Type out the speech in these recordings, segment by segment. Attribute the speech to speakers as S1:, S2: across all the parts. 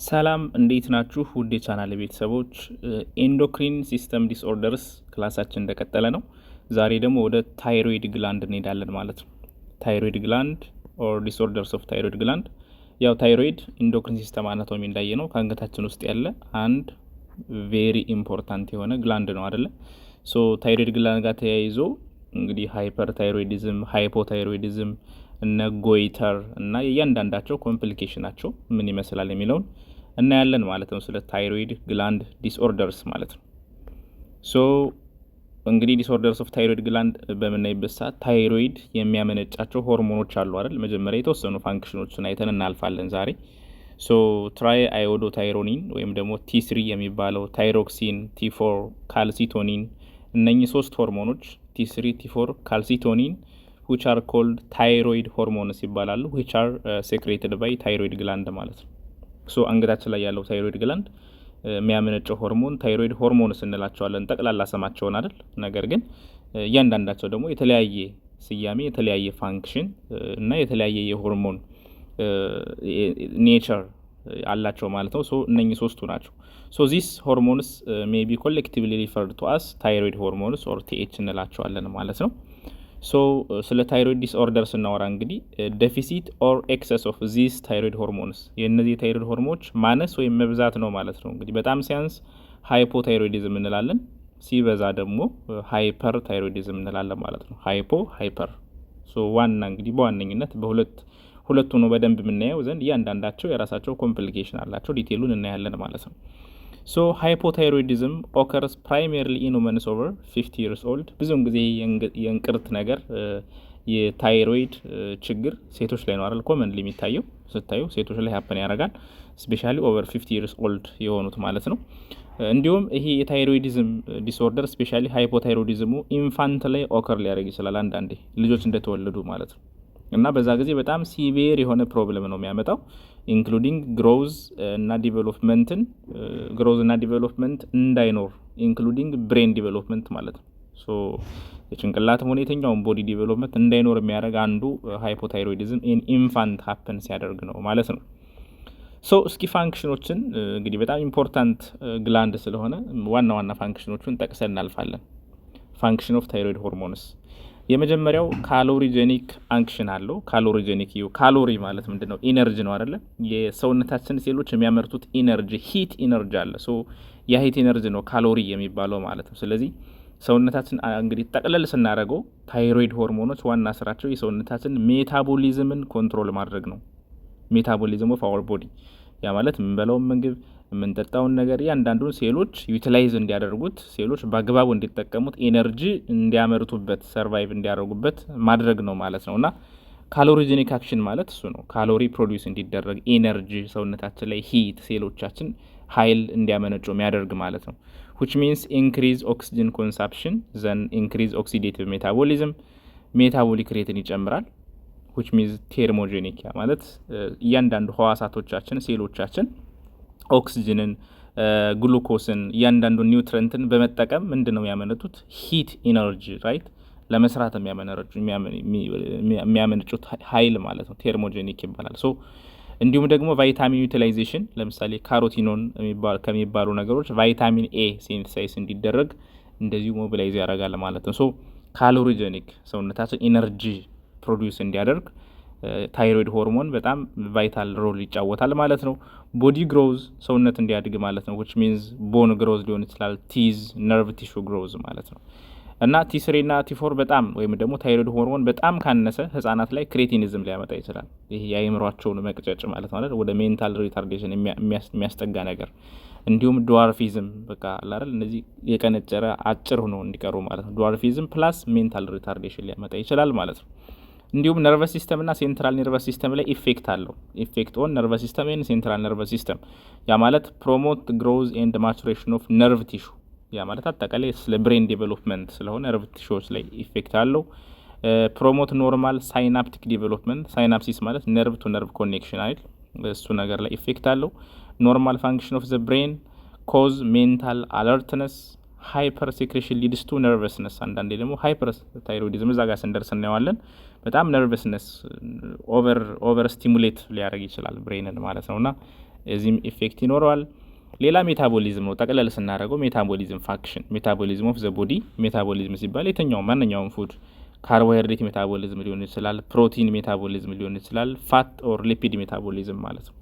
S1: ሰላም እንዴት ናችሁ? ውድ የቻናል ቤተሰቦች ኤንዶክሪን ሲስተም ዲስኦርደርስ ክላሳችን እንደቀጠለ ነው። ዛሬ ደግሞ ወደ ታይሮይድ ግላንድ እንሄዳለን ማለት ነው። ታይሮይድ ግላንድ ኦር ዲስኦርደርስ ኦፍ ታይሮይድ ግላንድ። ያው ታይሮይድ ኢንዶክሪን ሲስተም አናቶሚ እንዳየ ነው ከአንገታችን ውስጥ ያለ አንድ ቬሪ ኢምፖርታንት የሆነ ግላንድ ነው አይደለ? ሶ ታይሮይድ ግላንድ ጋር ተያይዞ እንግዲህ ሃይፐር ታይሮይዲዝም፣ ሃይፖታይሮይዲዝም እነ ጎይተር እና እያንዳንዳቸው ኮምፕሊኬሽናቸው ምን ይመስላል የሚለውን እናያለን ማለት ነው። ስለ ታይሮይድ ግላንድ ዲስኦርደርስ ማለት ነው። ሶ እንግዲህ ዲስኦርደርስ ኦፍ ታይሮይድ ግላንድ በምናይበት ሰዓት ታይሮይድ የሚያመነጫቸው ሆርሞኖች አሉ አይደል? መጀመሪያ የተወሰኑ ፋንክሽኖችን አይተን እናልፋለን ዛሬ። ሶ ትራይ አዮዶ ታይሮኒን ወይም ደግሞ ቲ3 የሚባለው ታይሮክሲን፣ ቲ4 ካልሲቶኒን፣ እነኚህ ሶስት ሆርሞኖች ቲ3 ቲ4 ካልሲቶኒን which are called thyroid hormones ይባላሉ which are secreted by thyroid gland ማለት ነው። ሶ አንገታችን ላይ ያለው ታይሮይድ ግላንድ የሚያመነጨው ሆርሞን ታይሮይድ ሆርሞንስ እንላቸዋለን ጠቅላላ ስማቸውን አይደል? ነገር ግን እያንዳንዳቸው ደግሞ የተለያየ ስያሜ፣ የተለያየ ፋንክሽን እና የተለያየ የሆርሞን ኔቸር አላቸው ማለት ነው። ሶ እነኚህ ሶስቱ ናቸው። ሶ ዚስ ሆርሞንስ ሜይ ቢ ኮሌክቲቭሊ ሪፈርድ ቱ አስ ታይሮይድ ሆርሞንስ ኦር ቲኤች እንላቸዋለን ማለት ነው። ሶ ስለ ታይሮይድ ዲስኦርደር ስናወራ እንግዲህ ዴፊሲት ኦር ኤክሰስ ኦፍ ዚስ ታይሮይድ ሆርሞንስ የእነዚህ የታይሮይድ ሆርሞኖች ማነስ ወይም መብዛት ነው ማለት ነው። እንግዲህ በጣም ሲያንስ ሃይፖታይሮይዲዝም እንላለን፣ ሲበዛ ደግሞ ሃይፐር ታይሮይዲዝም እንላለን ማለት ነው። ሃይፐር ሶ ዋና እንግዲህ በዋነኝነት ሁለቱ ነው በደንብ የምናየው ዘንድ እያንዳንዳቸው የራሳቸው ኮምፕሊኬሽን አላቸው። ዲቴሉን እናያለን ማለት ነው። ሶ ሃይፖታይሮይዲዝም ኦከርስ ፕራይሜርሊ ኢን ውመንስ ኦቨር 50 years old። ብዙውን ጊዜ የእንቅርት ነገር የታይሮይድ ችግር ሴቶች ላይ ነው አይደል? ኮመንሊ የሚታየው ስታዩ ሴቶች ላይ ሀፕን ያደርጋል፣ ስፔሻሊ ኦቨር 50 years old የሆኑት ማለት ነው። እንዲሁም ይሄ የታይሮይዲዝም ዲስኦርደር ስፔሻሊ ሃይፖታይሮይዲዝሙ ኢንፋንት ላይ ኦከር ሊያደርግ ይችላል፣ አንዳንዴ ልጆች እንደተወለዱ ማለት ነው። እና በዛ ጊዜ በጣም ሲቪር የሆነ ፕሮብለም ነው የሚያመጣው ኢንክሉዲንግ ግሮዝ እና ዲቨሎፕመንት እንዳይኖር ኢንክሉዲንግ ብሬን ዲቨሎፕመንት ማለት ነው። ሶ የጭንቅላትም ሆነ የትኛውን ቦዲ ዲቨሎፕመንት እንዳይኖር የሚያደርግ አንዱ ሃይፖታይሮይዲዝም ኢንፋንት ሀፕን ሲያደርግ ነው ማለት ነው። ሶ እስኪ ፋንክሽኖችን እንግዲህ በጣም ኢምፖርታንት ግላንድ ስለሆነ ዋና ዋና ፋንክሽኖቹን ጠቅሰን እናልፋለን። ፋንክሽን ኦፍ ታይሮይድ ሆርሞንስ የመጀመሪያው ካሎሪጀኒክ አንክሽን አለው። ካሎሪ ማለት ምንድነው? ኢነርጂ ነው አይደለ? የሰውነታችን ሴሎች የሚያመርቱት ኢነርጂ ሂት ኢነርጂ አለ። ሶ የሂት ኢነርጂ ነው ካሎሪ የሚባለው ማለት ነው። ስለዚህ ሰውነታችን እንግዲህ ጠቅለል ስናደርገው ታይሮይድ ሆርሞኖች ዋና ስራቸው የሰውነታችን ሜታቦሊዝምን ኮንትሮል ማድረግ ነው። ሜታቦሊዝም ኦፍ አወር ቦዲ ያ ማለት የምንበላውን ምግብ የምንጠጣውን ነገር እያንዳንዱን ሴሎች ዩቲላይዝ እንዲያደርጉት ሴሎች በአግባቡ እንዲጠቀሙት ኤነርጂ እንዲያመርቱበት ሰርቫይቭ እንዲያደርጉበት ማድረግ ነው ማለት ነው። እና ካሎሪጀኒክ አክሽን ማለት እሱ ነው። ካሎሪ ፕሮዲውስ እንዲደረግ ኤነርጂ ሰውነታችን ላይ ሂት ሴሎቻችን ኃይል እንዲያመነጩ የሚያደርግ ማለት ነው። which means increase oxygen consumption then increase oxidative metabolism ሜታቦሊክ ሬትን ይጨምራል። which means ቴርሞጀኒክ ያ ማለት እያንዳንዱ ህዋሳቶቻችን ሴሎቻችን ኦክሲጅንን ግሉኮስን እያንዳንዱ ኒውትረንትን በመጠቀም ምንድነው የሚያመነጡት? ሂት ኢነርጂ ራይት ለመስራት የሚያመነጩት ኃይል ማለት ነው። ቴርሞጀኒክ ይባላል። ሶ እንዲሁም ደግሞ ቫይታሚን ዩቲላይዜሽን ለምሳሌ ካሮቲኖን ከሚባሉ ነገሮች ቫይታሚን ኤ ሲንተሳይዝ እንዲደረግ እንደዚሁ ሞቢላይዝ ያደርጋል ማለት ነው። ሶ ካሎሪጀኒክ ሰውነታችን ኢነርጂ ፕሮዲውስ እንዲያደርግ ታይሮይድ ሆርሞን በጣም ቫይታል ሮል ይጫወታል ማለት ነው። ቦዲ ግሮዝ ሰውነት እንዲያድግ ማለት ነው which means ቦን ግሮዝ ሊሆን ይችላል፣ ቲዝ ነርቭ ቲሹ ግሮዝ ማለት ነው። እና ቲ3 እና ቲ4 በጣም ወይም ደግሞ ታይሮይድ ሆርሞን በጣም ካነሰ ህጻናት ላይ ክሬቲኒዝም ሊያመጣ ይችላል። ይሄ የአይምሯቸውን መቅጨጭ ማለት ነው፣ ወደ ሜንታል ሪታርዴሽን የሚያስጠጋ ነገር። እንዲሁም ዱዋርፊዝም በቃ አይደል እነዚህ የቀነጨረ አጭር ሆኖ እንዲቀሩ ማለት ነው። ዱዋርፊዝም ፕላስ ሜንታል ሪታርዴሽን ሊያመጣ ይችላል ማለት ነው። እንዲሁም ነርቨስ ሲስተም እና ሴንትራል ነርቨስ ሲስተም ላይ ኢፌክት አለው። ኢፌክት ኦን ነርቨስ ሲስተም ኤንድ ሴንትራል ነርቨስ ሲስተም ያ ማለት ፕሮሞት ግሮዝ ኤንድ ማቹሬሽን ኦፍ ነርቭ ቲሹ ያ ማለት አጠቃላይ ስለ ብሬን ዴቨሎፕመንት ስለሆነ ነርቭ ቲሹዎች ላይ ኢፌክት አለው። ፕሮሞት ኖርማል ሳይናፕቲክ ዴቨሎፕመንት ሳይናፕሲስ ማለት ነርቭ ቱ ነርቭ ኮኔክሽን አይደል? እሱ ነገር ላይ ኢፌክት አለው። ኖርማል ፋንክሽን ኦፍ ዘ ብሬን ኮዝ ሜንታል አለርትነስ ሃይፐር ሴክሬሽን ሊድስ ቱ ነርቨስነስ። አንዳንዴ ደግሞ ሃይፐር ታይሮይዲዝም እዛ ጋር ስንደርስ እናየዋለን። በጣም ነርቨስነስ ኦቨር ስቲሙሌት ሊያደርግ ይችላል ብሬንን ማለት ነውና እዚህም ኢፌክት ይኖረዋል። ሌላ ሜታቦሊዝም ነው። ጠቅለል ስናደርገው ሜታቦሊዝም ፋክሽን ሜታቦሊዝም ኦፍ ዘ ቦዲ ሜታቦሊዝም ሲባል ማንኛውም ፉድ ካርቦሃይድሬት ሜታቦሊዝም ሊሆን ይችላል፣ ፕሮቲን ሜታቦሊዝም ሊሆን ይችላል፣ ፋት ኦር ሊፒድ ሜታቦሊዝም ማለት ነው።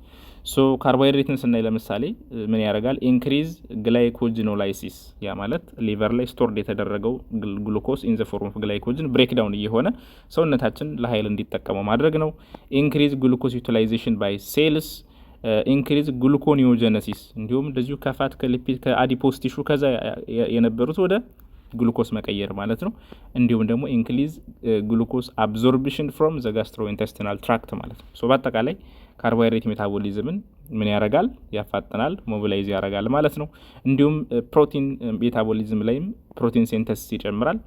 S1: ሶ ካርቦሃይድሬትን ስናይ ለምሳሌ ምን ያደርጋል? ኢንክሪዝ ግላይኮጂኖላይሲስ ያ ማለት ሊቨር ላይ ስቶርድ የተደረገው ግሉኮስ ኢን ዘ ፎርም ኦፍ ግላይኮጅን ብሬክዳውን እየሆነ ሰውነታችን ለኃይል እንዲጠቀመው ማድረግ ነው። ኢንክሪዝ ግሉኮስ ዩቲላይዜሽን ባይ ሴልስ፣ ኢንክሪዝ ግሉኮኒዮጀነሲስ እንዲሁም እንደዚሁ ከፋት ከሊፒድ ከአዲፖስ ቲሹ ከዛ የነበሩት ወደ ግሉኮስ መቀየር ማለት ነው። እንዲሁም ደግሞ ኢንክሪዝ ግሉኮስ አብዞርፕሽን ፍሮም ዘ ጋስትሮኢንቴስቲናል ትራክት ማለት ነው። ሶ በአጠቃላይ ካርቦሃይድሬት ሜታቦሊዝምን ምን ያደርጋል? ያፋጥናል፣ ሞቢላይዝ ያደርጋል ማለት ነው። እንዲሁም ፕሮቲን ሜታቦሊዝም ላይም ፕሮቲን ሴንተሲስ ይጨምራል።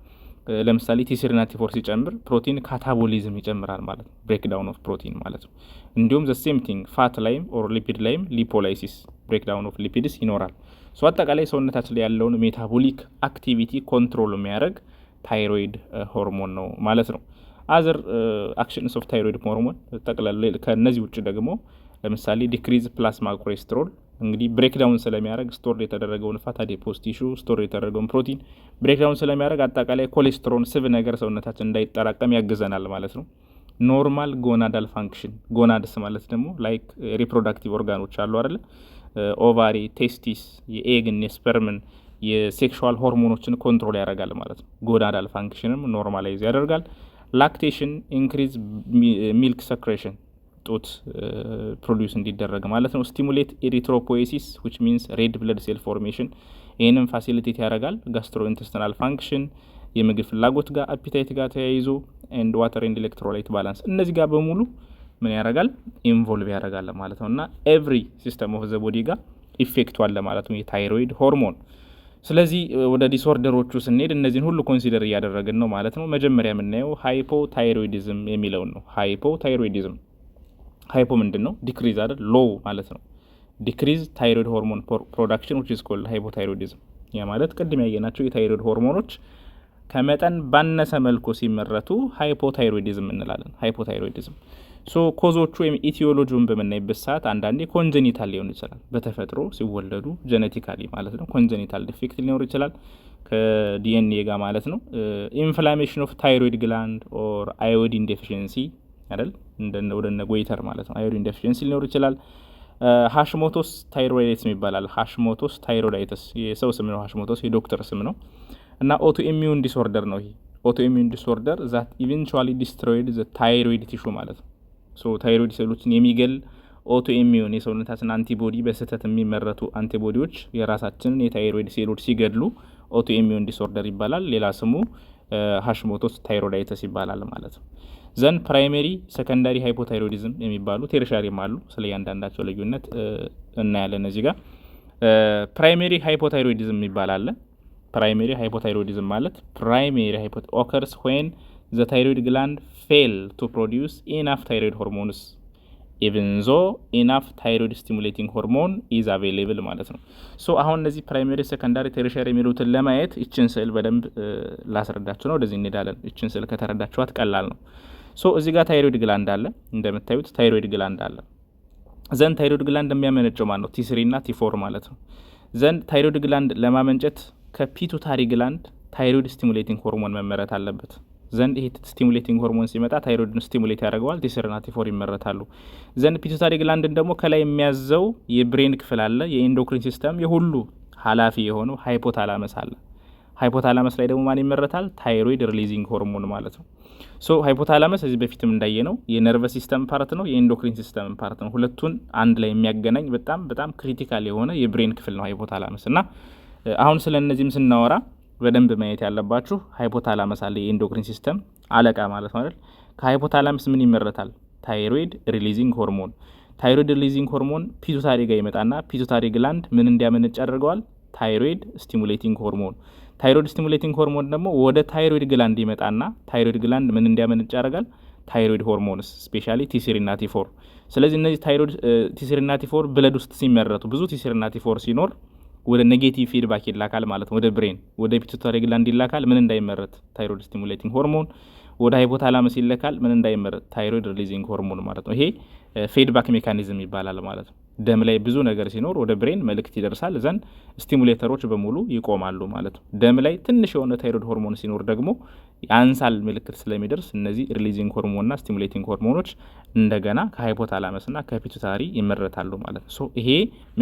S1: ለምሳሌ ቲ3 እና ቲ4 ሲጨምር ፕሮቲን ካታቦሊዝም ይጨምራል ማለት ነው፣ ብሬክዳውን ኦፍ ፕሮቲን ማለት ነው። እንዲሁም ዘ ሴም ቲንግ ፋት ላይም ኦር ሊፒድ ላይም ሊፖላይሲስ ብሬክዳውን ኦፍ ሊፒድስ ይኖራል። ሶ አጠቃላይ ሰውነታችን ላይ ያለውን ሜታቦሊክ አክቲቪቲ ኮንትሮል የሚያደርግ ታይሮይድ ሆርሞን ነው ማለት ነው። አዘር አክሽንስ ኦፍ ታይሮይድ ሆርሞን ጠቅላላ ከነዚህ ውጭ ደግሞ ለምሳሌ ዲክሪዝ ፕላዝማ ኮሌስትሮል እንግዲህ ብሬክዳውን ስለሚያደርግ ስቶር የተደረገውን ፋት አዲፖስ ቲሹ ስቶር የተደረገውን ፕሮቲን ብሬክዳውን ስለሚያደርግ አጠቃላይ ኮሌስትሮል ስብ ነገር ሰውነታችን እንዳይጠራቀም ያግዘናል ማለት ነው። ኖርማል ጎናዳል ፋንክሽን ጎናድስ ማለት ደግሞ ላይክ ሪፕሮዳክቲቭ ኦርጋኖች አሉ አይደል? ኦቫሪ፣ ቴስቲስ፣ የኤግን የስፐርምን የሴክሹዋል ሆርሞኖችን ኮንትሮል ያደርጋል ማለት ነው። ጎናዳል ፋንክሽንም ኖርማላይዝ ያደርጋል። ላክቴሽን ኢንክሪዝ ሚልክ ሰክሬሽን ጡት ፕሮዲውስ እንዲደረግ ማለት ነው። ስቲሙሌት ኤሪትሮፖኤሲስ ዊች ሚንስ ሬድ ብለድ ሴል ፎርሜሽን ይህንም ፋሲሊቴት ያደርጋል። ጋስትሮኢንቴስቲናል ፋንክሽን የምግብ ፍላጎት ጋር አፒታይት ጋር ተያይዞ ኤንድ ዋተር ኤንድ ኤሌክትሮላይት ባላንስ እነዚህ ጋር በሙሉ ምን ያደርጋል? ኢንቮልቭ ያደርጋል ማለት ነው። እና ኤቭሪ ሲስተም ኦፍ ዘ ቦዲ ጋር ኢፌክቱ አለ ማለት ነው የታይሮይድ ሆርሞን። ስለዚህ ወደ ዲስኦርደሮቹ ስንሄድ እነዚህን ሁሉ ኮንሲደር እያደረግን ነው ማለት ነው። መጀመሪያ የምናየው ሃይፖታይሮይዲዝም የሚለውን ነው። ሃይፖታይሮይዲዝም ሃይፖ ምንድን ነው? ዲክሪዝ አይደል? ሎው ማለት ነው። ዲክሪዝ ታይሮይድ ሆርሞን ፕሮዳክሽን ዊች ኢዝ ኮልድ ሃይፖታይሮይዲዝም። ያ ማለት ቅድም ያየናቸው የታይሮይድ ሆርሞኖች ከመጠን ባነሰ መልኩ ሲመረቱ ሃይፖታይሮይዲዝም እንላለን። ሃይፖታይሮይዲዝም ሶ ኮዞቹ ወይም ኢቲዮሎጂውን በምናይበት ሰዓት አንዳንዴ ኮንጀኒታል ሊሆን ይችላል። በተፈጥሮ ሲወለዱ ጀኔቲካሊ ማለት ነው ኮንጀኒታል ዲፌክት ሊኖር ይችላል ከዲኤንኤ ጋር ማለት ነው። ኢንፍላሜሽን ኦፍ ታይሮይድ ግላንድ ኦር አዮዲን ዴፊሽንሲ አይደል? ወደነ ጎይተር ማለት ነው። አዮዲን ዴፊሽንሲ ሊኖር ይችላል። ሃሽሞቶስ ታይሮይዳይትስ ይባላል። ሃሽሞቶስ ታይሮይዳይትስ የሰው ስም ነው። ሃሽሞቶስ የዶክተር ስም ነው። እና ኦቶ ኢሚዩን ዲስኦርደር ነው። ይሄ ኦቶ ኢሚዩን ዲስኦርደር ዛት ኢቨንቹዋሊ ዲስትሮይድ ዘ ታይሮይድ ቲሹ ማለት ነው። ሶ ታይሮይድ ሴሎችን የሚገል ኦቶ ኢሚዩን የሰውነታችን አንቲቦዲ በስህተት የሚመረቱ አንቲቦዲዎች የራሳችንን የታይሮይድ ሴሎች ሲገድሉ ኦቶ ኢሚዩን ዲስኦርደር ይባላል። ሌላ ስሙ ሃሽሞቶስ ታይሮይዳይትስ ይባላል ማለት ነው። ዘን ፕራይሜሪ ሰከንዳሪ ሃይፖታይሮይዲዝም የሚባሉ ቴርሻሪም አሉ። ስለ እያንዳንዳቸው ልዩነት እናያለን እዚህ ጋር። ፕራይሜሪ ሃይፖታይሮይዲዝም ይባላል። ፕራይሜሪ ሃይፖታይሮይዲዝም ማለት ፕራይሜሪ ኦከርስ ዌን ዘ ታይሮይድ ግላንድ ፌል ቱ ፕሮዲውስ ኢናፍ ታይሮይድ ሆርሞንስ ኢቨን ዞ ኢናፍ ታይሮይድ ስቲሙሌቲንግ ሆርሞን ኢዝ አቬይሌብል ማለት ነው። ሶ አሁን እነዚህ ፕራይሜሪ ሰከንዳሪ ቴርሻሪ የሚሉትን ለማየት ይችን ስዕል በደንብ ላስረዳችሁ ነው። ወደዚህ እንሄዳለን። ይችን ስዕል ከተረዳችኋት ቀላል ነው። ሶ እዚህ ጋር ታይሮይድ ግላንድ አለ። እንደምታዩት ታይሮይድ ግላንድ አለ። ዘን ታይሮይድ ግላንድ የሚያመነጨው ማለት ነው ቲ3 እና ቲ4 ማለት ነው። ዘን ታይሮይድ ግላንድ ለማመንጨት ከፒቱታሪ ግላንድ ታይሮይድ ስቲሙሌቲንግ ሆርሞን መመረት አለበት። ዘንድ ይሄ ስቲሙሌቲንግ ሆርሞን ሲመጣ ታይሮይድን ስቲሙሌት ያደርገዋል። ቲ3 እና ቲ4 ይመረታሉ። ዘንድ ፒቱታሪ ግላንድን ደግሞ ከላይ የሚያዘው የብሬን ክፍል አለ፣ የኢንዶክሪን ሲስተም የሁሉ ኃላፊ የሆነው ሃይፖታላመስ አለ። ሃይፖታላመስ ላይ ደግሞ ማን ይመረታል? ታይሮይድ ሪሊዚንግ ሆርሞን ማለት ነው። ሶ ሃይፖታላመስ እዚህ በፊትም እንዳየነው የነርቨስ ሲስተም ፓርት ነው፣ የኢንዶክሪን ሲስተም ፓርት ነው። ሁለቱን አንድ ላይ የሚያገናኝ በጣም ክሪቲካል የሆነ የብሬን ክፍል ነው ሃይፖታላመስ። እና አሁን ስለ እነዚህም ስናወራ በደንብ ማየት ያለባችሁ ሃይፖታላመስ አለ፣ የኢንዶክሪን ሲስተም አለቃ ማለት ነው አይደል? ከሃይፖታላመስ ምን ይመረታል? ታይሮይድ ሪሊዚንግ ሆርሞን። ታይሮይድ ሪሊዚንግ ሆርሞን ፒቱታሪ ጋር ይመጣና ፒቱታሪ ግላንድ ምን እንዲያመነጭ ያደርገዋል? ታይሮይድ ስቲሙሌቲንግ ሆርሞን። ታይሮይድ ስቲሙሌቲንግ ሆርሞን ደግሞ ወደ ታይሮይድ ግላንድ ይመጣና ታይሮይድ ግላንድ ምን እንዲያመነጭ ያደርጋል? ታይሮይድ ሆርሞንስ ስፔሻሊ ቲ3 እና ቲ4። ስለዚህ እነዚህ ታይሮይድ ቲ3 እና ቲ4 ብለድ ውስጥ ሲመረቱ ብዙ ቲ3 እና ቲ4 ሲኖር ወደ ኔጌቲቭ ፊድባክ ይላካል ማለት ነው። ወደ ብሬን ወደ ፒቱታሪ ግላንድ ይላካል። ምን እንዳይመረት? ታይሮይድ ስቲሙሌቲንግ ሆርሞን። ወደ ሃይፖታላመስ ይለካል። ምን እንዳይመረት? ታይሮይድ ሪሊዚንግ ሆርሞን ማለት ነው። ይሄ ፊድባክ ሜካኒዝም ይባላል ማለት ነው። ደም ላይ ብዙ ነገር ሲኖር ወደ ብሬን መልእክት ይደርሳል። ዘን ስቲሙሌተሮች በሙሉ ይቆማሉ ማለት ነው። ደም ላይ ትንሽ የሆነ ታይሮይድ ሆርሞን ሲኖር ደግሞ ያንሳል ምልክት ስለሚደርስ እነዚህ ሪሊዚንግ ሆርሞንና ስቲሙሌቲንግ ሆርሞኖች እንደገና ከሃይፖታላመስና ከፒቱታሪ ይመረታሉ ማለት ነው። ሶ ይሄ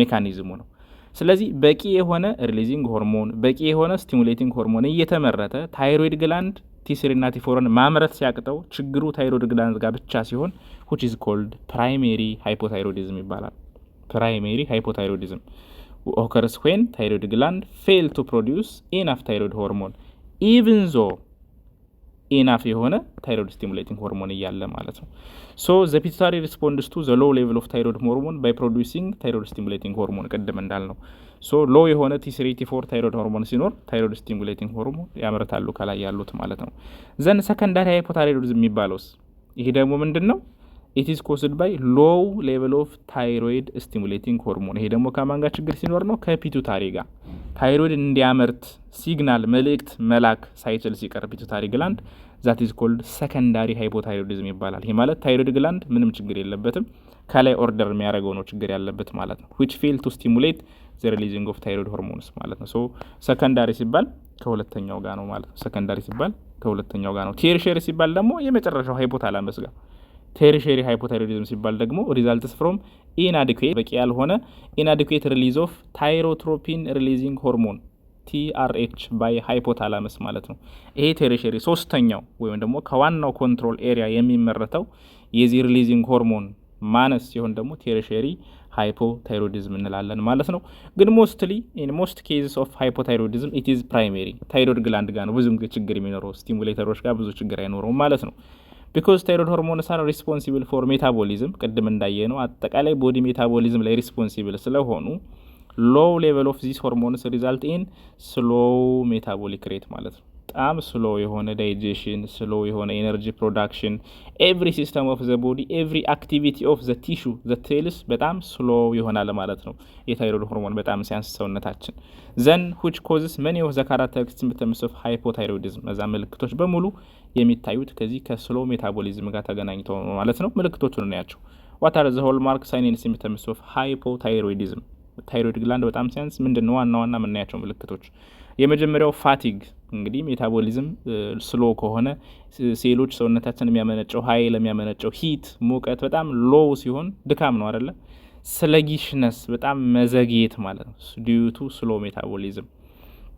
S1: ሜካኒዝሙ ነው። ስለዚህ በቂ የሆነ ሪሊዚንግ ሆርሞን በቂ የሆነ ስቲሙሌቲንግ ሆርሞን እየተመረተ ታይሮይድ ግላንድ T3 እና T4ን ማምረት ሲያቅተው ችግሩ ታይሮይድ ግላንድ ጋር ብቻ ሲሆን which is called primary hypothyroidism ይባላል። primary hypothyroidism occurs when thyroid gland fail to produce enough thyroid hormone even though enough የሆነ thyroid stimulating hormone እያለ ማለት ነው። so the pituitary responds to the low level of thyroid hormone by producing thyroid stimulating hormone ቀደም እንዳልነው so low የሆነ T3 T4 thyroid hormone ሲኖር thyroid stimulating hormone ያመርታሉ ከላይ ያሉት ማለት ነው። then secondary hypothyroidism የሚባለውስ ይሄ ደግሞ ምንድነው? it is caused by low level of thyroid stimulating hormone ይሄ ደግሞ ከማን ጋር ችግር ሲኖር ነው? ከፒቱታሪ ጋር ታይሮይድ እንዲያመርት ሲግናል መልእክት መላክ ሳይችል ሲቀር ፒቱታሪ ግላንድ that is called secondary hypothyroidism ይባላል። ይሄ ማለት ታይሮይድ ግላንድ ምንም ችግር የለበትም ከላይ ኦርደር የሚያደርገው ነው ችግር ያለበት ማለት ነው። which fail to stimulate the releasing of thyroid hormones ማለት ነው። so secondary ሲባል ከሁለተኛው ጋር ነው ማለት ነው። secondary ሲባል ከሁለተኛው ጋር ነው። tertiary ሲባል ደግሞ የመጨረሻው ሃይፖታላመስ ጋር tertiary hypothyroidism ሲባል ደግሞ results from inadequate በቂ ያልሆነ inadequate release of thyrotropin releasing hormone TRH by hypothalamus ማለት ነው። ይሄ tertiary ሶስተኛው ወይም ደግሞ ከዋናው ኮንትሮል ኤሪያ የሚመረተው የዚህ ሪሊዚንግ ሆርሞን ማነስ ሲሆን ደግሞ tertiary hypothyroidism እንላለን ማለት ነው። ግን mostly in most cases of hypothyroidism it is primary thyroid gland ጋር ነው ብዙም ችግር የሚኖረው ስቲሙሌተሮች ጋር ብዙ ችግር አይኖረውም ማለት ነው። because thyroid hormones are responsible for metabolism ቀደም እንዳየነው አጠቃላይ ቦዲ ሜታቦሊዝም ላይ ሪስፖንሲብል ስለሆኑ low level of these hormones result in slow metabolic rate ማለት ነው። በጣም ስሎ የሆነ ዳይጀሽን ስሎ የሆነ ኤነርጂ ፕሮዳክሽን every system of the body every activity of the tissue the cells በጣም ስሎ ይሆናል ማለት ነው። የታይሮይድ ሆርሞን በጣም ሲያንስ ሰውነታችን then which causes many of the characteristics symptoms of hypothyroidism እዛ ምልክቶች በሙሉ የሚታዩት ከዚህ ከስሎ ሜታቦሊዝም ጋር ተገናኝተው ነው ማለት ነው። ምልክቶቹን እናያቸው። what are the hallmark signs and symptoms of hypothyroidism ታይሮይድ ግላንድ በጣም ሲያንስ ምንድነው ዋና ዋና የምናያቸው ምልክቶች? የመጀመሪያው ፋቲግ እንግዲህ ሜታቦሊዝም ስሎ ከሆነ ሴሎች ሰውነታችን የሚያመነጨው ኃይል የሚያመነጨው ሂት ሙቀት በጣም ሎው ሲሆን ድካም ነው አይደለ? ስለጊሽነስ በጣም መዘግየት ማለት ነው due to slow metabolism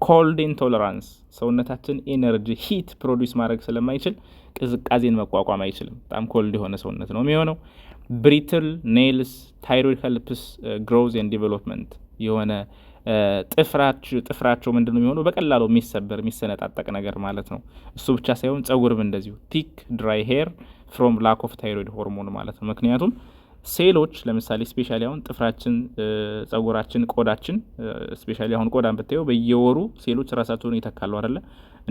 S1: cold intolerance ሰውነታችን ኤነርጂ ሂት ፕሮዲዩስ ማድረግ ስለማይችል ቅዝቃዜን መቋቋም አይችልም በጣም ኮልድ የሆነ ሰውነት ነው የሚሆነው። brittle nails thyroid helps growth and development የሆነ ጥፍራቸው ምንድነው የሚሆነው በቀላሉ የሚሰበር የሚሰነጣጠቅ ነገር ማለት ነው። እሱ ብቻ ሳይሆን ጸጉርም እንደዚሁ thick dry hair from lack of thyroid hormone ማለት ነው። ምክንያቱም ሴሎች ለምሳሌ ስፔሻሊ አሁን ጥፍራችን ጸጉራችን ቆዳችን ስፔሻሊ አሁን ቆዳን ብታዩ በየወሩ ሴሎች ራሳቸውን ይተካሉ አይደለ?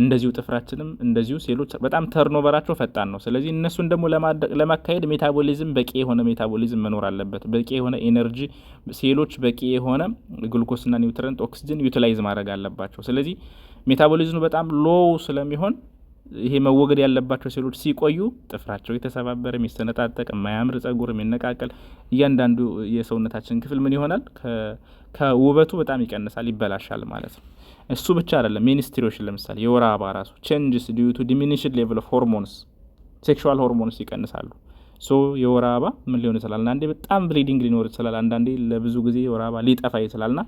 S1: እንደዚሁ ጥፍራችንም እንደዚሁ ሴሎች በጣም ተርኖቨራቸው ፈጣን ነው። ስለዚህ እነሱን ደግሞ ለማካሄድ ሜታቦሊዝም በቂ የሆነ ሜታቦሊዝም መኖር አለበት። በቂ የሆነ ኤነርጂ ሴሎች በቂ የሆነ ግሉኮስና ኒውትሪየንት ኦክሲጅን ዩቲላይዝ ማድረግ አለባቸው። ስለዚህ ሜታቦሊዝሙ በጣም ሎው ስለሚሆን ይሄ መወገድ ያለባቸው ሴሎች ሲቆዩ ጥፍራቸው የተሰባበረ የሚሰነጣጠቅ የማያምር ጸጉር የሚነቃቀል እያንዳንዱ የሰውነታችን ክፍል ምን ይሆናል ከውበቱ በጣም ይቀንሳል ይበላሻል ማለት ነው። እሱ ብቻ አይደለም ሚኒስትሪዎች ለምሳሌ የወር አበባ ራሱ changes due to diminished level of hormones sexual hormones ይቀንሳሉ። ሶ የወር አበባ ምን ሊሆን ይችላል? አንዳንዴ በጣም ብሊዲንግ ሊኖር ይችላል። አንዳንዴ ለብዙ ጊዜ የወር አበባ ሊጠፋ ይችላልና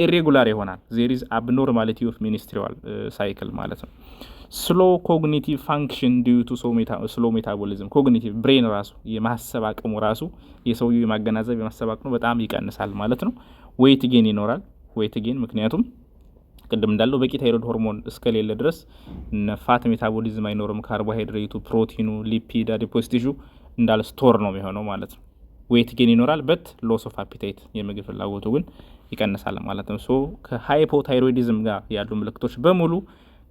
S1: irregular ይሆናል። there is abnormality of menstrual cycle ማለት ነው። slow cognitive function due to slow metabolism cognitive brain ራሱ የማሰብ አቅሙ ራሱ የሰውየው የማገናዘብ የማሰብ አቅሙ በጣም ይቀንሳል ማለት ነው። weight gain ይኖራል። weight gain ምክንያቱም ቅድም እንዳለው በቂ ታይሮይድ ሆርሞን እስከሌለ ድረስ ፋት ሜታቦሊዝም አይኖርም። ካርቦሃይድሬቱ ፕሮቲኑ ሊፒድ አዲፖስ ቲሹ እንዳለ ስቶር ነው የሚሆነው ማለት ነው። weight gain ይኖራል በት loss of appetite የምግብ ፍላጎቱ ግን ይቀንሳል ማለት ነው። ሶ ከሃይፖታይሮይዲዝም ጋር ያሉ ምልክቶች በሙሉ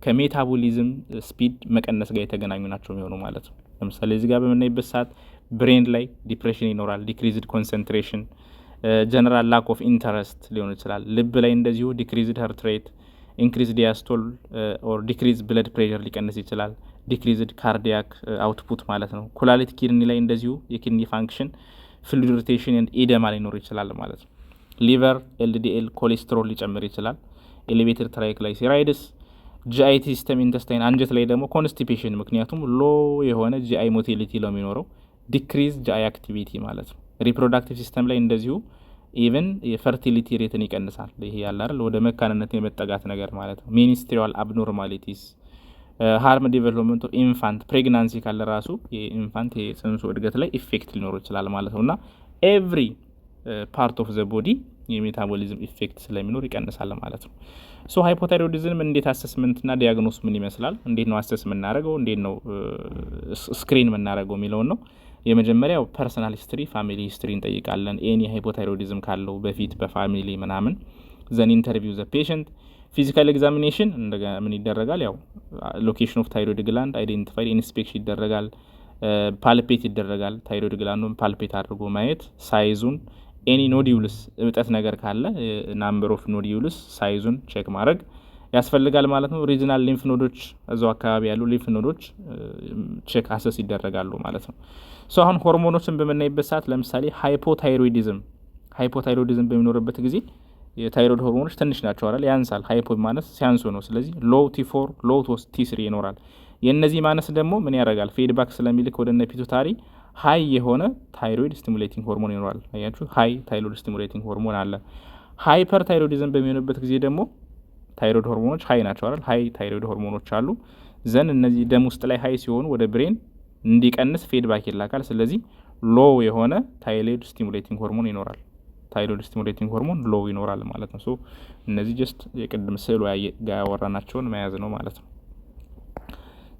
S1: ከሜታቦሊዝም ስፒድ መቀነስ ጋር የተገናኙ ናቸው የሚሆኑ ማለት ነው። ለምሳሌ እዚህ ጋር በመናይበት ሰዓት ብሬን ላይ ዲፕሬሽን ይኖራል፣ ዲክሪዝድ ኮንሰንትሬሽን፣ ጀነራል ላክ ኦፍ ኢንተረስት ሊሆን ይችላል። ልብ ላይ እንደዚሁ ዲክሪዝድ ሃርት ሬት፣ ኢንክሪዝድ ዲያስቶል ኦር ዲክሪዝድ ብለድ ፕሬሸር ሊቀንስ ይችላል። ዲክሪዝድ ካርዲያክ አውትፑት ማለት ነው። ኩላሊት ኪድኒ ላይ እንደዚሁ የኪድኒ ፋንክሽን ፍሉድ ኢሪቴሽን ኤንድ ኢደማ ሊኖር ይችላል ማለት ነው። ሊቨር ኤልዲኤል ኮሌስትሮል ሊጨምር ይችላል። ኤሌቬትድ ትራይግላይሴራይድስ፣ ጂአይ ሲስተም ኢንተስታይን አንጀት ላይ ደግሞ ኮንስቲፔሽን፣ ምክንያቱም ሎ የሆነ ጂአይ ሞቲሊቲ ነው የሚኖረው። ዲክሪዝ ጂአይ አክቲቪቲ ማለት ነው። ሪፕሮዳክቲቭ ሲስተም ላይ እንደዚሁ ኢቨን የፈርቲሊቲ ሬትን ይቀንሳል። ይሄ ያለ አይደል ወደ መካንነት የመጠጋት ነገር ማለት ነው። ሚኒስትሪያል አብኖርማሊቲስ፣ ሃርም ዲቨሎፕመንት ኦፍ ኢንፋንት፣ ፕሬግናንሲ ካለ ራሱ የኢንፋንት የጽንሱ እድገት ላይ ኢፌክት ሊኖር ይችላል ማለት ነው። እና ኤቭሪ ፓርት ኦፍ ዘ ቦዲ የሜታቦሊዝም ኢፌክት ስለሚኖር ይቀንሳል ማለት ነው። ሶ ሃይፖታይሮይዲዝም እንዴት አሰስመንትና ዲያግኖስ ምን ይመስላል፣ እንዴት ነው አሰስ የምናደርገው፣ እንዴት ነው ስክሪን የምናደርገው የሚለውን ነው። የመጀመሪያው ፐርሰናል ሂስትሪ ፋሚሊ ሂስትሪ እንጠይቃለን። ኤኒ ሃይፖታይሮይዲዝም ካለው በፊት በፋሚሊ ምናምን። ዘን ኢንተርቪው ዘ ፔሸንት። ፊዚካል ኤግዛሚኔሽን ምን ይደረጋል? ያው ሎኬሽን ኦፍ ታይሮይድ ግላንድ አይዴንቲፋይድ ኢንስፔክሽን ይደረጋል። ፓልፔት ይደረጋል። ታይሮይድ ግላንዱን ፓልፔት አድርጎ ማየት፣ ሳይዙን፣ ኤኒ ኖዲዩልስ እብጠት ነገር ካለ ናምበር ኦፍ ኖዲዩልስ ሳይዙን ቼክ ማድረግ ያስፈልጋል ማለት ነው። ሪጂናል ሊምፍ ኖዶች እዛው አካባቢ ያሉ ሊምፍ ኖዶች ቼክ አሰስ ይደረጋሉ ማለት ነው። ሶ አሁን ሆርሞኖችን በምናይበት ሰዓት ለምሳሌ ሃይፖታይሮይዲዝም በሚኖርበት ጊዜ የታይሮይድ ሆርሞኖች ትንሽ ናቸው አይደል? ያንሳል። ሃይፖ ማነስ ሲያንሱ ነው። ስለዚህ ሎው ቲ4 ሎው ቲ3 ይኖራል። የእነዚህ ማነስ ደግሞ ምን ያደርጋል? ፊድባክ ስለሚልክ ወደ እነ ፒቱታሪ ሃይ የሆነ ታይሮይድ ስቲሙሌቲንግ ሆርሞን ይኖራል። አያችሁ፣ ሃይ ታይሮይድ ስቲሙሌቲንግ ሆርሞን አለ። ሃይፐር ታይሮይዲዝም በሚሆንበት ጊዜ ደግሞ ታይሮይድ ሆርሞኖች ሃይ ናቸው አይደል? ሃይ ታይሮይድ ሆርሞኖች አሉ። ዘን እነዚህ ደም ውስጥ ላይ ሃይ ሲሆኑ ወደ ብሬን እንዲቀንስ ፊድባክ ይላካል። ስለዚህ ሎው የሆነ ታይሮይድ ስቲሙሌቲንግ ሆርሞን ይኖራል። ታይሮይድ ስቲሙሌቲንግ ሆርሞን ሎው ይኖራል ማለት ነው። ሶ እነዚህ ጀስት የቅድም ስዕሉ ጋር ያወራናቸውን መያዝ ነው ማለት ነው።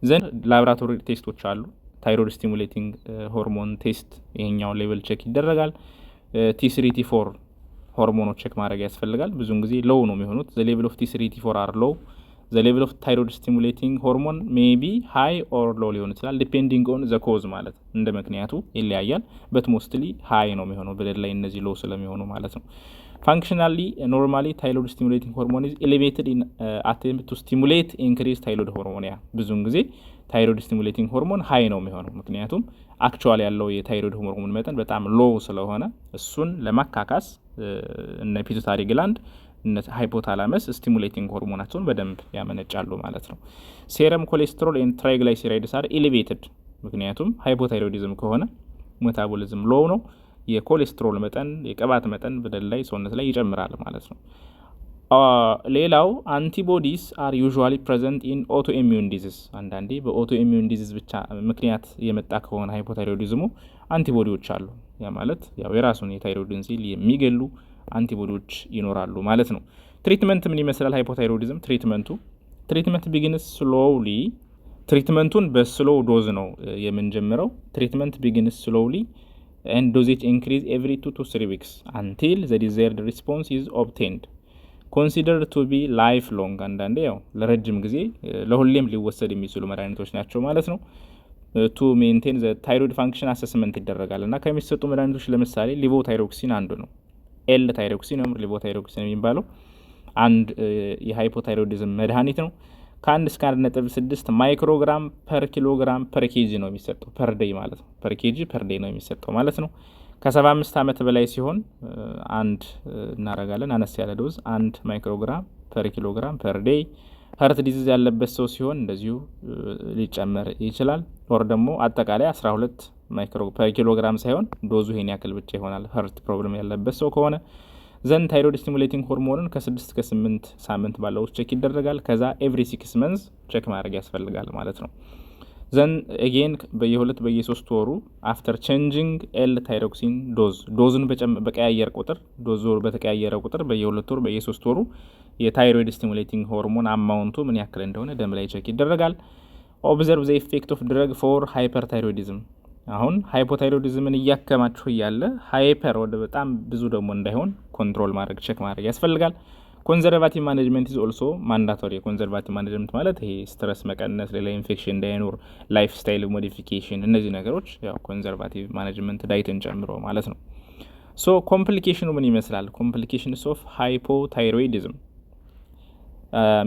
S1: ዘን ላብራቶሪ ቴስቶች አሉ። ታይሮይድ ስቲሙሌቲንግ ሆርሞን ቴስት ይሄኛውን ሌቨል ቼክ ይደረጋል። ቲ3 ቲ4 ሆርሞኖች ቼክ ማድረግ ያስፈልጋል። ብዙውን ጊዜ ሎው ነው የሚሆኑት። ዘ ሌቭል ኦፍ ቲ3 ቲ4 አር ሎው። ዘ ሌቭል ኦፍ ታይሮይድ ስቲሙሌቲንግ ሆርሞን ሜቢ ሃይ ኦር ሎው ሊሆን ይችላል። ዲፔንዲንግ ኦን ዘ ኮዝ ማለት እንደ ምክንያቱ ይለያያል። በት ሞስትሊ ሃይ ነው የሚሆነው ብለድ ላይ እነዚህ ሎው ስለሚሆኑ ማለት ነው። ፋንክሽናሊ ኖርማሊ ታይሮይድ ስቲሙሌቲንግ ሆርሞን ኢዝ ኤሌቬትድ ኢን አቴምፕት ቱ ስቲሙሌት ኢንክሪዝ ታይሮይድ ሆርሞን። ያ ብዙውን ጊዜ ታይሮይድ ስቲሙሌቲንግ ሆርሞን ሃይ ነው የሚሆነው፣ ምክንያቱም አክቹዋሊ ያለው የታይሮይድ ሆርሞን መጠን በጣም ሎው ስለሆነ እሱን ለማካካስ እነ ፒቱታሪ ግላንድ እነ ሃይፖታላመስ ስቲሙሌቲንግ ሆርሞናቸውን በደንብ ያመነጫሉ ማለት ነው። ሴረም ኮሌስትሮል ኤንድ ትራይግላይሴራይድስ አር ኤሌቬትድ፣ ምክንያቱም ሃይፖታይሮይዲዝም ከሆነ ሜታቦሊዝም ሎው ነው። የኮሌስትሮል መጠን የቅባት መጠን በደል ላይ ሰውነት ላይ ይጨምራል ማለት ነው። ሌላው አንቲቦዲስ አር ዩዥዋሊ ፕሬዘንት ኢን ኦቶ ኢሚዩን ዲዚዝ። አንዳንዴ በኦቶ ኢሚዩን ዲዚዝ ብቻ ምክንያት የመጣ ከሆነ ሃይፖታይሮይዲዝሙ አንቲቦዲዎች አሉ። ያ ማለት ያው የራሱን የታይሮይድን ሴል የሚገሉ አንቲቦዲዎች ይኖራሉ ማለት ነው። ትሪትመንት ምን ይመስላል? ሃይፖታይሮይዲዝም ትሪትመንት ቢጊንስ ስሎውሊ። ትሪትመንቱን በስሎው ዶዝ ነው የምንጀምረው። ትሪትመንት ቢጊንስ ስሎውሊ and dosage increase every 2 to 3 weeks until the desired response is obtained. considered to be lifelong. አንዳንዴ ያው ለረጅም ጊዜ ለሁሌም ሊወሰድ የሚችሉ መድኃኒቶች ናቸው ማለት ነው። to maintain the thyroid function assessment ይደረጋል እና ከሚሰጡ መድኃኒቶች ለምሳሌ ሊቮታይሮክሲን አንዱ ነው። ኤል ታይሮክሲን ወይም ሊቮታይሮክሲን የሚባለው አንድ የሃይፖታይሮይዲዝም መድኃኒት ነው። ከ1 እስከ 1.6 ማይክሮግራም ፐር ኪሎግራም ፐር ኬጂ ነው የሚሰጠው፣ ፐር ዴይ ማለት ነው። ፐር ኬጂ ፐር ዴይ ነው የሚሰጠው ማለት ነው። ከ75 ዓመት በላይ ሲሆን አንድ እናረጋለን፣ አነስ ያለ ዶዝ 1 ማይክሮግራም ፐር ኪሎግራም ፐር ዴይ። ሀርት ዲዚዝ ያለበት ሰው ሲሆን እንደዚሁ ሊጨመር ይችላል። ኦር ደግሞ አጠቃላይ 12 ማይክሮ ፐር ኪሎግራም ሳይሆን ዶዙ ይሄን ያክል ብቻ ይሆናል ሀርት ፕሮብለም ያለበት ሰው ከሆነ። ዘን ታይሮይድ ስቲሙሌቲንግ ሆርሞንን ከ6 እስከ 8 ሳምንት ባለው ውስጥ ቼክ ይደረጋል። ከዛ ኤቭሪ 6 መንዝ ቼክ ማድረግ ያስፈልጋል ማለት ነው። ዘን አጌን በየ2 በየ3 ወሩ አፍተር ቼንጂንግ ኤል ታይሮክሲን ዶዝን በቀያየር ቁጥር ዶዙ በተቀያየረ ቁጥር በየ2 ወሩ በየ3 ወሩ የታይሮይድ ስቲሙሌቲንግ ሆርሞን አማውንቱ ምን ያክል እንደሆነ ደም ላይ ቼክ ይደረጋል። ኦብዘርቭ ዘ ኢፌክት ኦፍ ድረግ ፎር ሃይፐርታይሮይዲዝም። አሁን ሃይፖታይሮይዲዝምን እያከማችሁ እያለ ሃይፐር ወደ በጣም ብዙ ደግሞ እንዳይሆን ኮንትሮል ማድረግ ቼክ ማድረግ ያስፈልጋል። ኮንዘርቫቲቭ ማኔጅመንት ኢዝ ኦልሶ ማንዳቶሪ። ኮንዘርቫቲቭ ማኔጅመንት ማለት ይሄ ስትረስ መቀነስ፣ ሌላ ኢንፌክሽን እንዳይኖር፣ ላይፍ ስታይል ሞዲፊኬሽን፣ እነዚህ ነገሮች ያው ኮንዘርቫቲቭ ማኔጅመንት ዳይትን ጨምሮ ማለት ነው። ሶ ኮምፕሊኬሽኑ ምን ይመስላል? ኮምፕሊኬሽንስ ኦፍ ሃይፖታይሮይዲዝም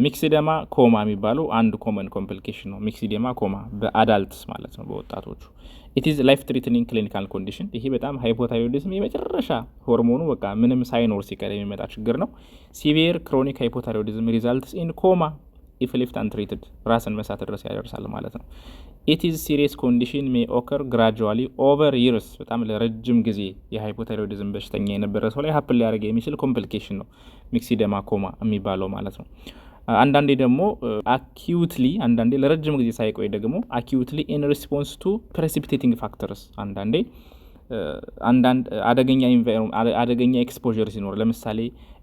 S1: ሚክሲደማ ኮማ የሚባለው አንድ ኮመን ኮምፕሊኬሽን ነው። ሚክሲደማ ኮማ በአዳልትስ ማለት ነው በወጣቶቹ። ኢት ኢዝ ላይፍ ትሪትኒንግ ክሊኒካል ኮንዲሽን። ይሄ በጣም ሃይፖታይሮይዲዝም የመጨረሻ ሆርሞኑ በቃ ምንም ሳይኖር ሲቀር የሚመጣ ችግር ነው። ሲቪየር ክሮኒክ ሃይፖታይሮይዲዝም ሪዛልትስ ኢን ኮማ ኢፍ ሌፍት አንትሪትድ ራስን መሳት ድረስ ያደርሳል ማለት ነው። ኢት ኢዝ ሲሪየስ ኮንዲሽን ሜይ ኦከር ግራጁዋሊ ኦቨር ይርስ። በጣም ለረጅም ጊዜ የሃይፖታይሮይዲዝም በሽተኛ የነበረ ሰው ላይ ሀፕል ሊያደርግ የሚችል ኮምፕሊኬሽን ነው ሚክሲደማ ኮማ የሚባለው ማለት ነው። አንዳንዴ ደግሞ አኪዩትሊ አንዳንዴ ለረጅም ጊዜ ሳይቆይ ደግሞ አኪዩትሊ ኢን ሪስፖንስ ቱ ፕሬሲፒቴቲንግ ፋክተርስ አንዳንዴ አንዳንድ አደገኛ ኤክስፖዠር ሲኖር ለምሳሌ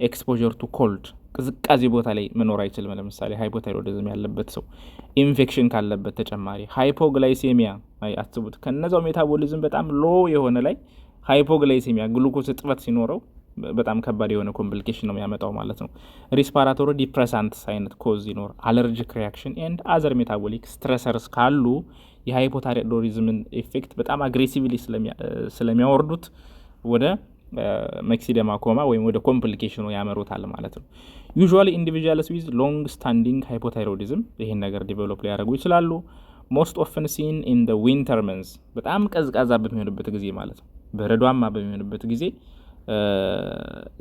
S1: ኤክስፖዠር ቱ ኮልድ ቅዝቃዜ ቦታ ላይ መኖር አይችልም። ለምሳሌ ሃይፖታይሮይዲዝም ያለበት ሰው ኢንፌክሽን ካለበት ተጨማሪ ሃይፖግላይሴሚያ አስቡት። ከነዛው ሜታቦሊዝም በጣም ሎ የሆነ ላይ ሃይፖግላይሴሚያ ግሉኮስ እጥበት ሲኖረው በጣም ከባድ የሆነ ኮምፕሊኬሽን ነው የሚያመጣው ማለት ነው። ሪስፓራቶሪ ዲፕሬሳንትስ አይነት ኮዝ ይኖር አለርጂክ ሪያክሽን ኤንድ አዘር ሜታቦሊክ ስትሬሰርስ ካሉ የሃይፖታይሮይዲዝምን ኢፌክት በጣም አግሬሲቭሊ ስለሚያወርዱት ወደ ሚክሲደማ ኮማ ወይም ወደ ኮምፕሊኬሽኑ ያመሩታል ማለት ነው። ዩዥዋሊ ኢንዲቪጁዋልስ ዊዝ ሎንግ ስታንዲንግ ሃይፖታይሮይዲዝም ይሄን ነገር ዲቨሎፕ ሊያደርጉ ይችላሉ። ሞስት ኦፍን ሲን ኢን ዘ ዊንተር መንዝ በጣም ቀዝቃዛ በሚሆንበት ጊዜ ማለት ነው፣ በረዷማ በሚሆንበት ጊዜ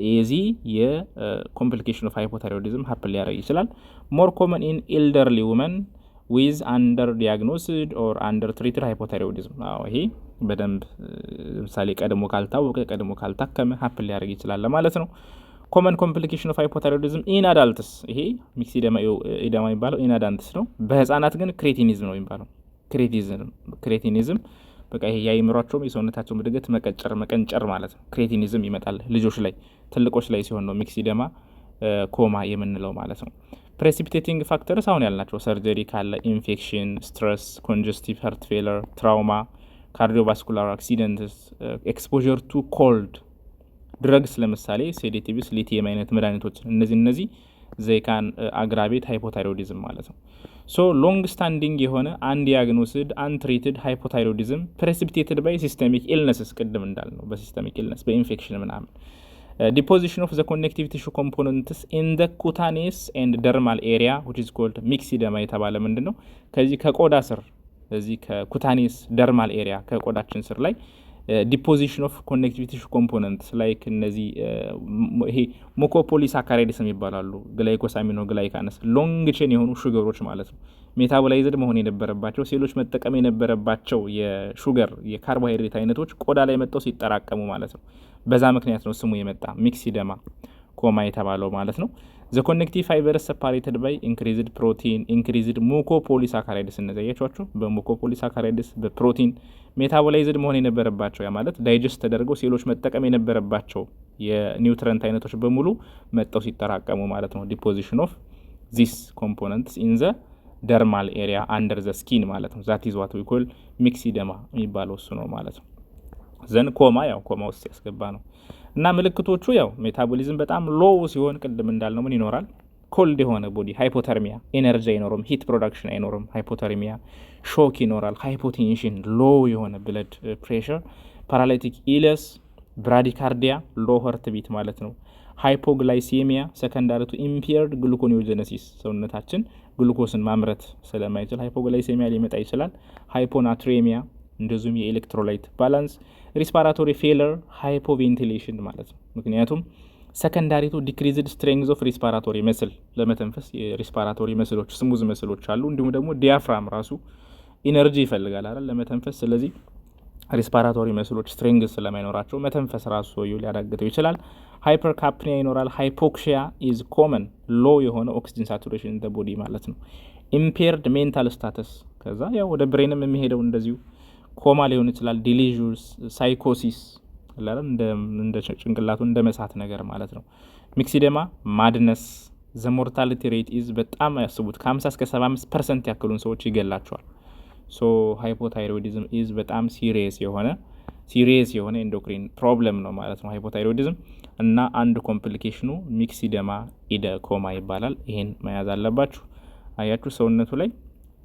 S1: የዚህ የኮምፕሊኬሽን ኦፍ ሃይፖታይሮይዲዝም ሀፕል ሊያደርግ ይችላል። ሞር ኮመን ኢን ኤልደርሊ ውመን ዊዝ አንደር ዲያግኖሲድ ኦር አንደር ትሪትድ ሃይፖታይሮይዲዝም። ይሄ በደንብ ለምሳሌ ቀድሞ ካልታወቀ ቀድሞ ካልታከመ ሀፕል ሊያደርግ ይችላል ማለት ነው። ኮመን ኮምፕሊኬሽን ኦፍ ሃይፖታይሮይዲዝም ኢን አዳልትስ ይሄ ሚክሲደማ የሚባለው ኢን አዳልትስ ነው። በህፃናት ግን ክሬቲኒዝም ነው የሚባለው። ክሬቲኒዝም በቃ ይሄ የአይምሯቸውም የሰውነታቸው እድገት መቀንጨር ማለት ነው። ክሬቲኒዝም ይመጣል ልጆች ላይ፣ ትልቆች ላይ ሲሆን ነው ሚክሲደማ ኮማ የምንለው ማለት ነው። ፕሬሲፒቴቲንግ ፋክተርስ አሁን ያልናቸው ሰርጀሪ ካለ፣ ኢንፌክሽን፣ ስትረስ፣ ኮንጀስቲቭ ሀርት ፌለር፣ ትራውማ፣ ካርዲዮቫስኩላር አክሲደንትስ፣ ኤክስፖዠር ቱ ኮልድ ድረግስ ለምሳሌ ሴዴቲቭስ፣ ሊቲየም አይነት መድኃኒቶች እነዚህ ዘይካን አግራቤት ሃይፖታይሮይዲዝም ማለት ነው። ሶ ሎንግ ስታንዲንግ የሆነ አንዲያግኖስድ አንትሪትድ ሃይፖታይሮይዲዝም ፕሬሲፒቴትድ ባይ ሲስተሚክ ኢልነስስ ቅድም እንዳልነው በሲስተሚክ ኢልነስ በኢንፌክሽን ምናምን ዲፖዚሽን ኦፍ ዘ ኮኔክቲቭ ቲሹ ኮምፖነንትስ ኢን ዘ ኩታኔስ ኤንድ ደርማል ኤሪያ ዊች ኢዝ ኮልድ ሚክሲደማ የተባለ ምንድን ነው ከዚህ ከቆዳ ስር እዚህ ከኩታኔስ ደርማል ኤሪያ ከቆዳችን ስር ላይ ዲፖዚሽን ኦፍ ኮኔክቲቭ ቲሹ ኮምፖነንትስ ላይክ እነዚህ ይሄ ሙኮፖሊሳካራይድስ የሚባላሉ ግላይኮሳሚኖ ግላይካንስ ሎንግ ቼን የሆኑ ሹገሮች ማለት ነው። ሜታቦላይዝድ መሆን የነበረባቸው ሴሎች መጠቀም የነበረባቸው የሹገር የካርቦሃይድሬት አይነቶች ቆዳ ላይ መጥተው ሲጠራቀሙ ማለት ነው። በዛ ምክንያት ነው ስሙ የመጣ ሚክሲደማ ኮማ የተባለው ማለት ነው። ዘ ኮኔክቲቭ ፋይበርስ ሰፓሬትድ ባይ ኢንክሪዝድ ፕሮቲን ኢንክሪዝድ ሙኮፖሊሳካራይድስ እነዚያቸው በሙኮፖሊሳካራይድስ በፕሮቲን ሜታቦላይዝድ መሆን የነበረባቸው ያ ማለት ዳይጀስት ተደርገው ሴሎች መጠቀም የነበረባቸው የኒውትረንት አይነቶች በሙሉ መጥተው ሲጠራቀሙ ማለት ነው። ዲፖዚሽን ኦፍ ዚስ ኮምፖነንትስ ኢን ዘ ደርማል ኤሪያ አንደር ዘ ስኪን ማለት ነው። ዛት ኢዝ ዋት ዊ ኮል ሚክሲደማ የሚባለው እሱ ነው ማለት ነው። ዘን ኮማ ያው ኮማ ውስጥ ያስገባ ነው እና ምልክቶቹ ያው ሜታቦሊዝም በጣም ሎው ሲሆን ቅድም እንዳልነው ምን ይኖራል? ኮልድ የሆነ ቦዲ ሃይፖተርሚያ፣ ኤነርጂ አይኖርም፣ ሂት ፕሮዳክሽን አይኖርም፣ ሃይፖተርሚያ፣ ሾክ ይኖራል፣ ሃይፖቴንሽን፣ ሎ የሆነ ብለድ ፕሬሸር፣ ፓራላይቲክ ኢለስ፣ ብራዲካርዲያ፣ ሎ ሀርት ቢት ማለት ነው። ሃይፖግላይሴሚያ ሰከንዳሪ ቱ ኢምፔርድ ግሉኮኒዮጀነሲስ ሰውነታችን ግሉኮስን ማምረት ስለማይችል ሃይፖግላይሴሚያ ሊመጣ ይችላል። ሃይፖናትሬሚያ እንደዚሁም የኤሌክትሮላይት ባላንስ፣ ሪስፓራቶሪ ፌለር፣ ሃይፖቬንቲሌሽን ማለት ነው። ምክንያቱም ሰከንዳሪ ቱ ዲክሪዝድ ስትሬንግዝ ኦፍ ሪስፓራቶሪ መስል ለመተንፈስ የሪስፓራቶሪ መስሎች ስሙዝ መስሎች አሉ። እንዲሁም ደግሞ ዲያፍራም ራሱ ኢነርጂ ይፈልጋል አይደል ለመተንፈስ። ስለዚህ ሪስፓራቶሪ መስሎች ስትሬንግዝ ስለማይኖራቸው መተንፈስ ራሱ ሰውየው ሊያዳግተው ይችላል። ሃይፐርካፕኒያ ይኖራል። ሃይፖክሲያ ኢዝ ኮመን ሎ የሆነ ኦክሲጅን ሳቹሬሽን ኢን ዘ ቦዲ ማለት ነው። ኢምፔርድ ሜንታል ስታተስ ከዛ ያው ወደ ብሬንም የሚሄደው እንደዚሁ ኮማ ሊሆን ይችላል። ዲሊዥንስ፣ ሳይኮሲስ ለለም እንደ ጭንቅላቱ እንደ መሳት ነገር ማለት ነው። ሚክሲደማ ማድነስ ዘ ሞርታሊቲ ሬት ኢዝ በጣም ያስቡት ከ50 እስከ 75% ያክሉን ሰዎች ይገላቸዋል። ሶ ሃይፖታይሮይዲዝም ኢዝ በጣም ሲሪየስ የሆነ ኢንዶክሪን ፕሮብለም ነው ማለት ነው ሃይፖታይሮይዲዝም እና አንድ ኮምፕሊኬሽኑ ሚክሲደማ ኢደ ኮማ ይባላል። ይሄን መያዝ አለባችሁ። አያችሁ ሰውነቱ ላይ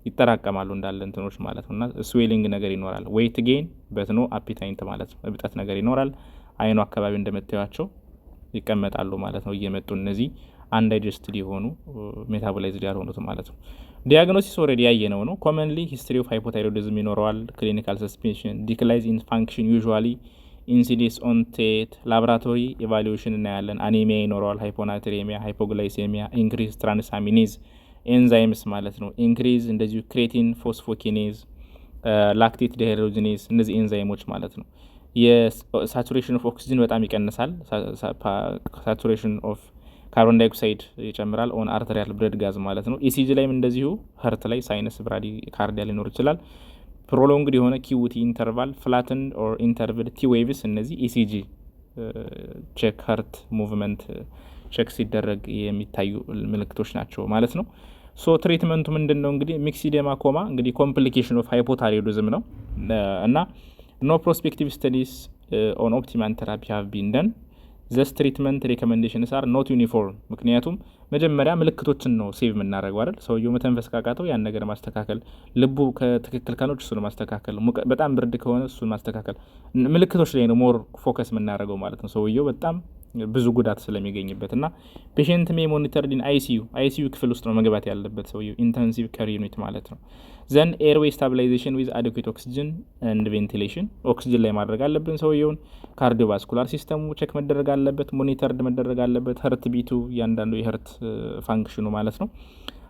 S1: ይጠራቀማሉ እንዳለ እንትኖች ማለት ነውና ስዌሊንግ ነገር ይኖራል። ዌይት ጌን በትኖ አፒታይንት ማለት ነው እብጠት ነገር ይኖራል። አይኑ አካባቢ እንደምታዩቸው ይቀመጣሉ ማለት ነው እየመጡ እነዚህ አንዳይጀስትድ የሆኑ ሜታቦላይዝድ ያልሆኑት ማለት ነው። ዲያግኖሲስ ኦልሬዲ ያየነው ነው። ኮመንሊ ሂስትሪ ኦፍ ሃይፖታይሮይዲዝም ይኖረዋል። ክሊኒካል ሰስፔንሽን ዲክላይዝ ኢን ፋንክሽን ዩዥዋሊ ኢንሲዲስ ኦን ቴት ላቦራቶሪ ኢቫሉዌሽን እናያለን። አኒሚያ ይኖረዋል፣ ሃይፖናትሪሚያ፣ ሃይፖግላይሴሚያ፣ ኢንክሪዝ ትራንስአሚኔዝ ኤንዛይምስ ማለት ነው። ኢንክሪዝ እንደዚሁ ክሬቲን ፎስፎኪኔዝ፣ ላክቴት ዲሃይድሮጂኔዝ እነዚህ ኤንዛይሞች ማለት ነው። የሳቹሬሽን ኦፍ ኦክሲጅን በጣም ይቀንሳል። ሳቹሬሽን ኦፍ ካርቦን ዳይኦክሳይድ ይጨምራል። ኦን አርተሪያል ብለድ ጋዝ ማለት ነው። ኢሲጂ ላይም እንደዚሁ ሀርት ላይ ሳይነስ ብራዲ ካርዲያ ሊኖር ይችላል። ፕሮሎንግድ የሆነ ኪዩቲ ኢንተርቫል ፍላትን ኦር ኢንተርቭል ቲ ዌቭስ እነዚህ ኢሲጂ ቼክ ሀርት ሙቭመንት ቼክ ሲደረግ የሚታዩ ምልክቶች ናቸው ማለት ነው። ሶ ትሪትመንቱ ምንድን ነው እንግዲህ ሚክሲዴማ ኮማ እንግዲህ ኮምፕሊኬሽን ኦፍ ሃይፖታይሮይዲዝም ነው እና ኖ ፕሮስፔክቲቭ ስተዲስ ኦን ኦፕቲማል ቴራፒ ሃቭ ቢን ደን ዘስ ትሪትመንት ሪኮሜንዴሽንስ አር ኖት ዩኒፎርም። ምክንያቱም መጀመሪያ ምልክቶችን ነው ሴቭ የምናደርገው አይደል። ሰውየው መተንፈስ ካቃተው ያን ነገር ማስተካከል፣ ልቡ ከትክክል ካኖች እሱን ማስተካከል፣ በጣም ብርድ ከሆነ እሱን ማስተካከል፣ ምልክቶች ላይ ነው ሞር ፎከስ የምናደርገው ማለት ነው። ሰውየው በጣም ብዙ ጉዳት ስለሚገኝበት እና ፔሽንት ሜ ሞኒተርድ ኢን አይሲዩ ክፍል ውስጥ ነው መግባት ያለበት ሰውየው ኢንተንሲቭ ከር ዩኒት ማለት ነው። ዘን ኤርዌይ ስታቢላይዜሽን ዊዝ አዲኩዌት ኦክሲጅን ኤንድ ቬንቲሌሽን ኦክሲጅን ላይ ማድረግ አለብን ሰውየውን። ካርዲዮቫስኩላር ሲስተሙ ቼክ መደረግ አለበት፣ ሞኒተርድ መደረግ አለበት። ሀርት ቢቱ እያንዳንዱ የሀርት ፋንክሽኑ ማለት ነው።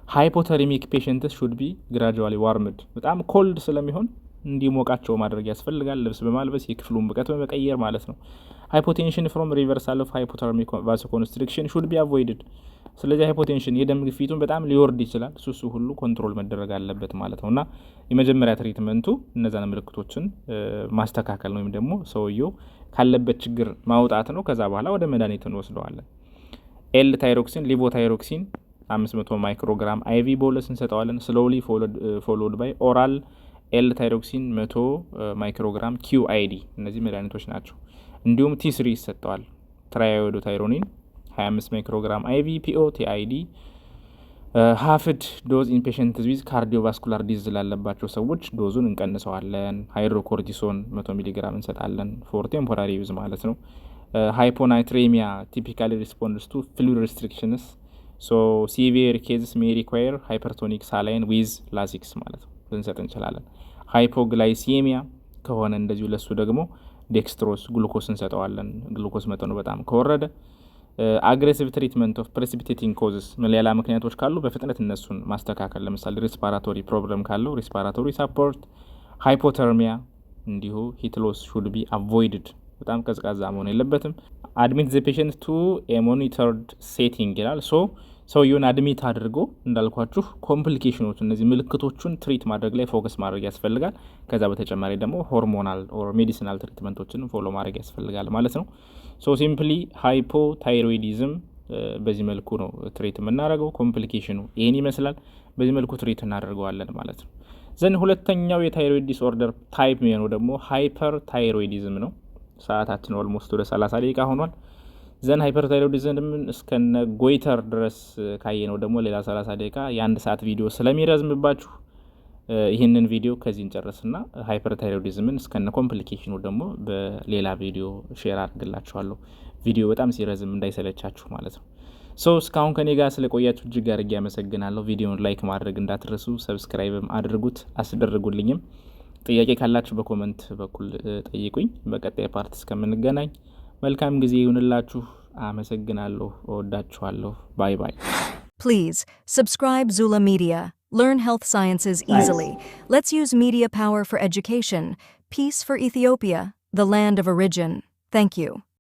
S1: ሃይፖተርሚክ ፔሽንትስ ሹድ ቢ ግራጁዋሊ ዋርምድ በጣም ኮልድ ስለሚሆን እንዲሞቃቸው ማድረግ ያስፈልጋል። ልብስ በማልበስ የክፍሉን ሙቀት በመቀየር ማለት ነው። ሃይፖቴንሽን ፍሮም ሪቨርሳል ኦፍ ሃይፖተርሚክ ቫሶኮንስትሪክሽን ሹድ ቢ አቮይድድ። ስለዚህ ሃይፖቴንሽን የደም ግፊቱን በጣም ሊወርድ ይችላል። እሱ ሁሉ ኮንትሮል መደረግ አለበት ማለት ነው እና የመጀመሪያ ትሪትመንቱ እነዛን ምልክቶችን ማስተካከል ነው ወይም ደግሞ ሰውየው ካለበት ችግር ማውጣት ነው። ከዛ በኋላ ወደ መድኃኒት እንወስደዋለን። ኤል ታይሮክሲን ሊቮታይሮክሲን 500 ማይክሮግራም አይቪ ቦለስ እንሰጠዋለን። ስሎሊ ፎሎድ ባይ ኦራል ኤል ታይሮክሲን 100 ማይክሮግራም ኪዩአይዲ እነዚህ መድኃኒቶች ናቸው። እንዲሁም ቲ3 ይሰጠዋል። ትራይዮዶ ታይሮኒን 25 ማይክሮግራም አይቪ ፒኦ ቲአይዲ ሃፍድ ዶዝ ኢን ፔሽንትስ ዊዝ ካርዲዮቫስኩላር ዲዚዝ ላለባቸው ሰዎች ዶዙን እንቀንሰዋለን። ሃይድሮኮርቲሶን 100 ሚሊግራም እንሰጣለን ፎር ቴምፖራሪ ዩዝ ማለት ነው። ሃይፖናትሬሚያ ቲፒካሊ ሪስፖንድስ ቱ ፍሉይድ ሪስትሪክሽንስ ሶ ሲቪር ኬዝስ ሜይ ሪኳየር ሃይፐርቶኒክ ሳላይን ዊዝ ላሲክስ ማለት ነው ልንሰጥ እንችላለን። ሃይፖግላይሲሚያ ከሆነ እንደዚሁ ለሱ ደግሞ ዴክስትሮስ ግሉኮስ እንሰጠዋለን። ግሉኮስ መጠኑ በጣም ከወረደ አግሬሲቭ ትሪትመንት ኦፍ ፕሬሲፒቴቲንግ ኮዝስ ሌላ ምክንያቶች ካሉ በፍጥነት እነሱን ማስተካከል። ለምሳሌ ሪስፓራቶሪ ፕሮብለም ካለው ሪስፓራቶሪ ሳፖርት። ሃይፖተርሚያ እንዲሁ ሂትሎስ ሹድ ቢ አቮይድድ በጣም ቀዝቃዛ መሆን የለበትም። አድሚት ዘ ፔሽንት ቱ ኤ ሞኒተርድ ሴቲንግ ይላል። ሶ ሰውየውን አድሚት አድርጎ እንዳልኳችሁ ኮምፕሊኬሽኖች እነዚህ ምልክቶቹን ትሪት ማድረግ ላይ ፎከስ ማድረግ ያስፈልጋል። ከዛ በተጨማሪ ደግሞ ሆርሞናል ኦር ሜዲሲናል ትሪትመንቶችን ፎሎ ማድረግ ያስፈልጋል ማለት ነው። ሶ ሲምፕሊ ሃይፖታይሮይዲዝም በዚህ መልኩ ነው ትሪት የምናደርገው። ኮምፕሊኬሽኑ ይህን ይመስላል። በዚህ መልኩ ትሪት እናደርገዋለን ማለት ነው። ዘን ሁለተኛው የታይሮይድ ዲስኦርደር ታይፕ የሚሆነው ደግሞ ሃይፐር ታይሮይዲዝም ነው። ሰዓታችን ኦልሞስት ወደ 30 ደቂቃ ሆኗል። ዘን ሃይፐርታይሮይዲዝም እስከነ ጎይተር ድረስ ካየነው ደግሞ ሌላ 30 ደቂቃ የአንድ ሰዓት ቪዲዮ ስለሚረዝምባችሁ ይህንን ቪዲዮ ከዚህ እንጨርስና ሃይፐርታይሮይዲዝምን እስከነ ኮምፕሊኬሽኑ ደግሞ በሌላ ቪዲዮ ሼር አድርግላችኋለሁ። ቪዲዮ በጣም ሲረዝም እንዳይሰለቻችሁ ማለት ነው። ሶ እስካሁን ከኔ ጋር ስለቆያችሁ እጅግ አድርጌ አመሰግናለሁ። ቪዲዮውን ላይክ ማድረግ እንዳትረሱ፣ ሰብስክራይብም አድርጉት አስደርጉልኝም። ጥያቄ ካላችሁ በኮመንት በኩል ጠይቁኝ። በቀጣይ ፓርት እስከምንገናኝ መልካም ጊዜ ይሁንላችሁ። አመሰግናለሁ። እወዳችኋለሁ። ባይ ባይ።
S2: Please subscribe Zula Media. Learn health sciences easily. Let's use media power for education. Peace for Ethiopia, the land of origin. Thank you.